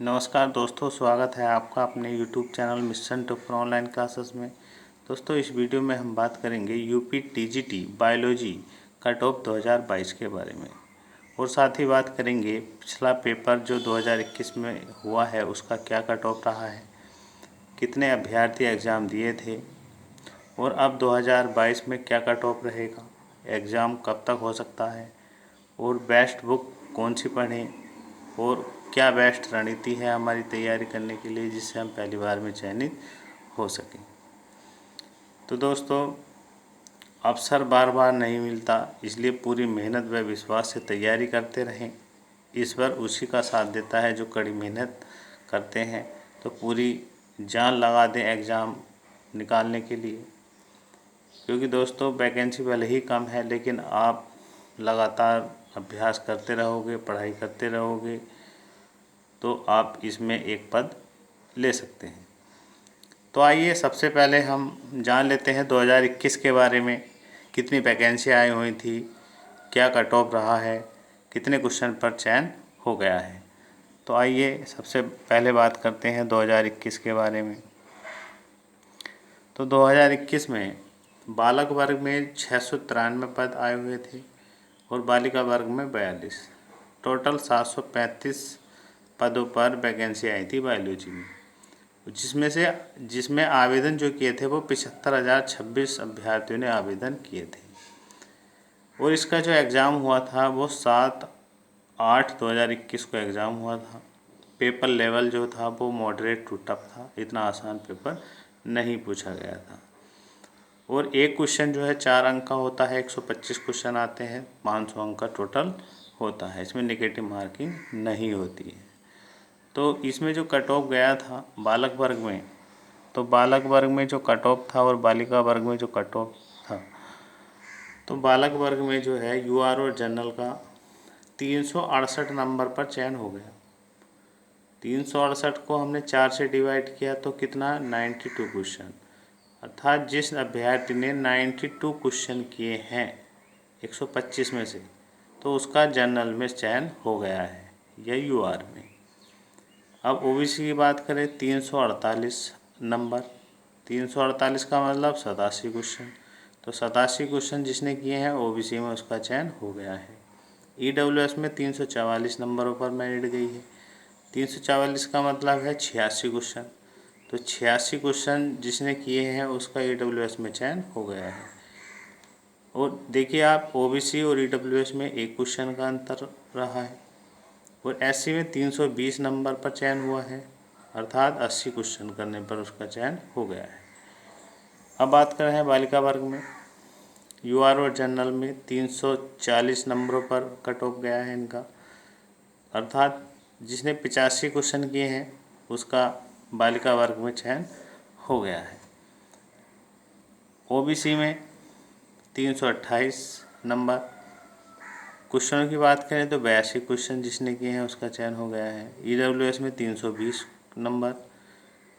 नमस्कार दोस्तों, स्वागत है आपका अपने YouTube channel mission to for online classes में। दोस्तों, इस वीडियो में हम बात करेंगे UP TGT biology cut off 2022 के बारे में और साथ ही बात करेंगे पिछला पेपर जो 2021 में हुआ है उसका क्या कट ऑफ रहा है, कितने अभ्यर्थी एग्ज़ाम दिए थे और अब 2022 में क्या कट ऑफ रहेगा, एग्ज़ाम कब तक हो सकता है और बेस्ट बुक कौन सी पढ़ें और क्या बेस्ट रणनीति है हमारी तैयारी करने के लिए जिससे हम पहली बार में चयनित हो सकें। तो दोस्तों, अवसर बार बार नहीं मिलता, इसलिए पूरी मेहनत व विश्वास से तैयारी करते रहें। ईश्वर उसी का साथ देता है जो कड़ी मेहनत करते हैं। तो पूरी जान लगा दें एग्ज़ाम निकालने के लिए, क्योंकि दोस्तों वैकेंसी भले ही कम है लेकिन आप लगातार अभ्यास करते रहोगे, पढ़ाई करते रहोगे तो आप इसमें एक पद ले सकते हैं। तो आइए सबसे पहले हम जान लेते हैं 2021 के बारे में, कितनी वैकेंसी आई हुई थी, क्या कट ऑफ रहा है, कितने क्वेश्चन पर चयन हो गया है। तो आइए सबसे पहले बात करते हैं 2021 के बारे में। तो 2021 में बालक वर्ग में 693 पद आए हुए थे और बालिका वर्ग में 42, टोटल 735 पदों पर वैकेंसी आई थी बायोलॉजी में, जिसमें आवेदन जो किए थे वो 75,026 अभ्यर्थियों ने आवेदन किए थे और इसका जो एग्ज़ाम हुआ था वो 7/8/2021 को एग्ज़ाम हुआ था। पेपर लेवल जो था वो मॉडरेट टू टफ था, इतना आसान पेपर नहीं पूछा गया था और एक क्वेश्चन जो है 4 अंक का होता है, 125 क्वेश्चन आते हैं, 500 अंक का टोटल होता है, इसमें नेगेटिव मार्किंग नहीं होती है। तो इसमें जो कट ऑफ गया था बालक वर्ग में, तो बालक वर्ग में जो कट ऑफ था और बालिका वर्ग में जो कट ऑफ था, तो बालक वर्ग में जो है यूआर और जनरल का 368 नंबर पर चयन हो गया। 368 को हमने 4 से डिवाइड किया तो कितना 92 क्वेश्चन, अर्थात जिस अभ्यर्थी ने 92 क्वेश्चन किए हैं 125 में से, तो उसका जनरल में चयन हो गया है या यूआर में। अब ओबीसी की बात करें 348 नंबर, 348 का मतलब 87 क्वेश्चन, तो 87 क्वेश्चन जिसने किए हैं ओबीसी में उसका चयन हो गया है। ईडब्ल्यूएस में 344 नंबरों पर मेरिट गई है, 344 का मतलब है 86 क्वेश्चन, तो 86 क्वेश्चन जिसने किए हैं उसका ईडब्ल्यूएस में चयन हो गया है। और देखिए आप, ओबीसी और ईडब्ल्यूएस में 1 क्वेश्चन का अंतर रहा है और एससी में 320 नंबर पर चयन हुआ है, अर्थात 80 क्वेश्चन करने पर उसका चयन हो गया है। अब बात कर रहे हैं बालिका वर्ग में, यूआर और जनरल में 340 नंबरों पर कट ऑफ गया है इनका, अर्थात जिसने 85 क्वेश्चन किए हैं उसका बालिका वर्ग में चयन हो गया है। ओबीसी में 328 नंबर, क्वेश्चनों की बात करें तो 82 क्वेश्चन जिसने किए हैं उसका चयन हो गया है। ईडब्ल्यूएस में 320 नंबर,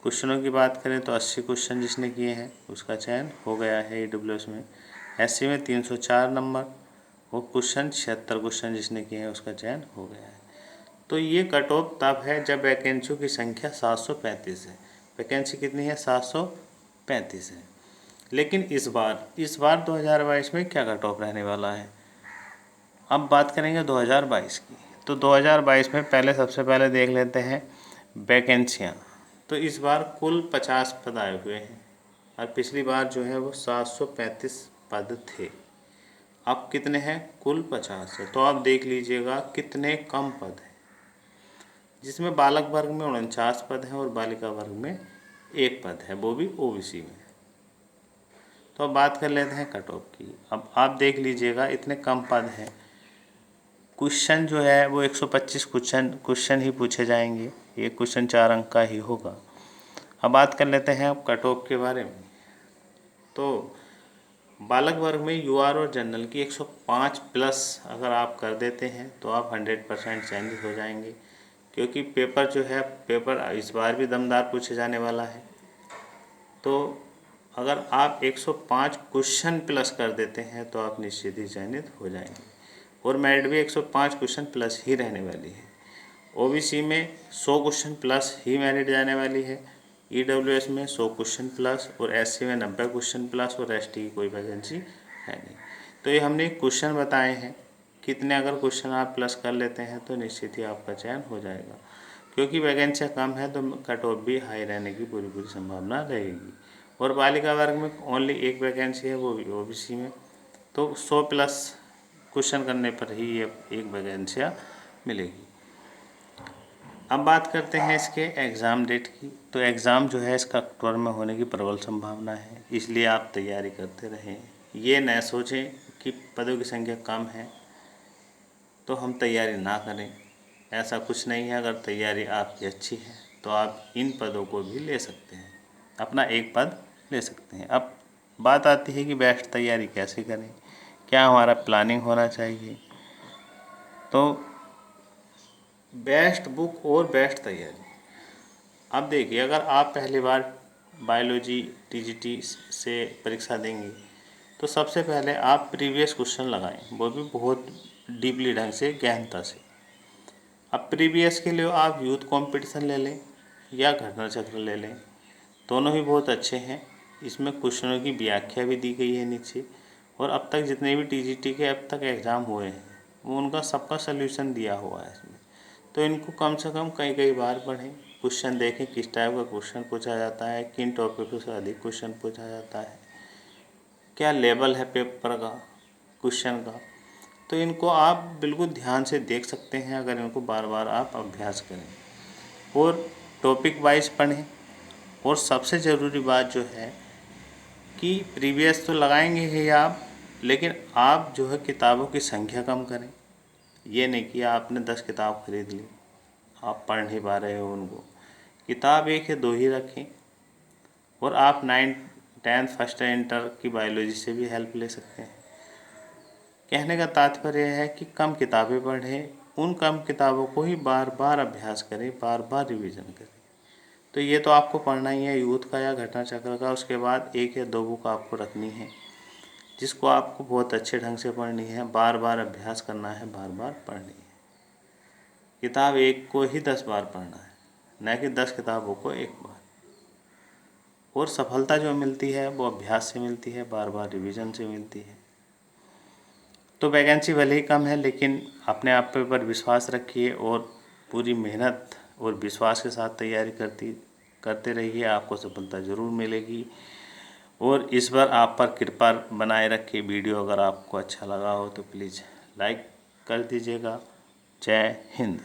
क्वेश्चनों की बात करें तो 80 क्वेश्चन जिसने किए हैं उसका चयन हो गया है ईडब्ल्यूएस में। एससी में 304 नंबर, वो क्वेश्चन 76 क्वेश्चन जिसने किए हैं उसका चयन हो गया है। तो ये कट ऑफ तब है जब वैकेंसियों की संख्या 735 है। वैकेंसी कितनी है? 735 है। लेकिन इस बार 2022 में क्या कट ऑफ रहने वाला है? अब बात करेंगे 2022 की। तो 2022 में सबसे पहले देख लेते हैं वैकेंसियाँ। तो इस बार कुल 50 पद आए हुए हैं और पिछली बार जो है वो 735 पद थे। अब कितने हैं? कुल 50 है। तो आप देख लीजिएगा कितने कम पद हैं, जिसमें बालक वर्ग में 49 पद हैं और बालिका वर्ग में 1 पद है, वो भी ओबीसी में। तो अब बात कर लेते हैं कट ऑफ की। अब आप देख लीजिएगा इतने कम पद हैं, क्वेश्चन जो है वो 125 क्वेश्चन ही पूछे जाएंगे, ये क्वेश्चन 4 अंक का ही होगा। अब बात कर लेते हैं अब कट ऑफ के बारे में। तो बालक वर्ग में यूआर और जनरल की 105 प्लस अगर आप कर देते हैं तो आप 100% चयनित हो जाएंगे, क्योंकि पेपर इस बार भी दमदार पूछे जाने वाला है। तो अगर आप 105 क्वेश्चन प्लस कर देते हैं तो आप निश्चित ही चयनित हो जाएंगे और मेरिट भी 105 क्वेश्चन प्लस ही रहने वाली है। ओबीसी में 100 क्वेश्चन प्लस ही मेरिट जाने वाली है, ईडब्ल्यूएस में 100 क्वेश्चन प्लस और एससी में 90 क्वेश्चन प्लस और एसटी की कोई वैकेंसी है नहीं। तो ये हमने क्वेश्चन बताए हैं, कितने अगर क्वेश्चन आप प्लस कर लेते हैं तो निश्चित ही आपका चयन हो जाएगा। क्योंकि वैकेंसियाँ कम है तो कट ऑफ भी हाई रहने की पूरी संभावना रहेगी। और बालिका वर्ग में ओनली एक वैकेंसी है, वो भी ओबीसी में, तो 100 प्लस क्वेश्चन करने पर ही ये एक वैकेंसियाँ मिलेगी। अब बात करते हैं इसके एग्ज़ाम डेट की। तो एग्ज़ाम जो है इसका अक्टूबर में होने की प्रबल संभावना है, इसलिए आप तैयारी करते रहें। ये न सोचें कि पदों की संख्या कम है तो हम तैयारी ना करें, ऐसा कुछ नहीं है। अगर तैयारी आपकी अच्छी है तो आप इन पदों को भी ले सकते हैं, अपना एक पद ले सकते हैं। अब बात आती है कि बेस्ट तैयारी कैसे करें, क्या हमारा प्लानिंग होना चाहिए। तो बेस्ट बुक और बेस्ट तैयारी, अब देखिए, अगर आप पहली बार बायोलॉजी टीजीटी से परीक्षा देंगे तो सबसे पहले आप प्रीवियस क्वेश्चन लगाएं, वो भी बहुत डीपली ढंग से, गहनता से। अब प्रीवियस के लिए आप यूथ कंपटीशन ले लें या घटना चक्र ले लें, दोनों ही बहुत अच्छे हैं। इसमें क्वेश्चनों की व्याख्या भी दी गई है नीचे, और अब तक जितने भी टीजीटी के अब तक एग्ज़ाम हुए हैं वो उनका सबका सल्यूशन दिया हुआ है इसमें। तो इनको कम से कम कई बार पढ़ें, क्वेश्चन देखें किस टाइप का क्वेश्चन पूछा जाता है, किन टॉपिकों से अधिक क्वेश्चन पूछा जाता है, क्या लेवल है पेपर का, क्वेश्चन का। तो इनको आप बिल्कुल ध्यान से देख सकते हैं अगर इनको बार बार आप अभ्यास करें और टॉपिक वाइज पढ़ें। और सबसे ज़रूरी बात जो है कि प्रीवियस तो लगाएंगे ही आप, लेकिन आप जो है किताबों की संख्या कम करें। ये नहीं कि आपने 10 किताब खरीद ली, आप पढ़ नहीं पा रहे हो उनको। किताब 1 या 2 ही रखें, और आप 9th 10th फर्स्ट इंटर की बायोलॉजी से भी हेल्प ले सकते हैं। कहने का तात्पर्य है कि कम किताबें पढ़ें, उन कम किताबों को ही बार बार अभ्यास करें, बार बार रिवीजन करें। तो ये तो आपको पढ़ना ही है यूथ का या घटना चक्र का। उसके बाद 1 या 2 बुक आपको रखनी है जिसको आपको बहुत अच्छे ढंग से पढ़नी है, बार बार अभ्यास करना है, बार बार पढ़नी है। किताब एक को ही 10 बार पढ़ना है, न कि 10 किताबों को एक बार। और सफलता जो मिलती है वो अभ्यास से मिलती है, बार बार रिवीजन से मिलती है। तो वैकेंसी भले ही कम है, लेकिन अपने आप पर विश्वास रखिए और पूरी मेहनत और विश्वास के साथ तैयारी करते रहिए, आपको सफलता ज़रूर मिलेगी। और इस बार आप पर कृपा बनाए रखिए। वीडियो अगर आपको अच्छा लगा हो तो प्लीज़ लाइक कर दीजिएगा। जय हिंद।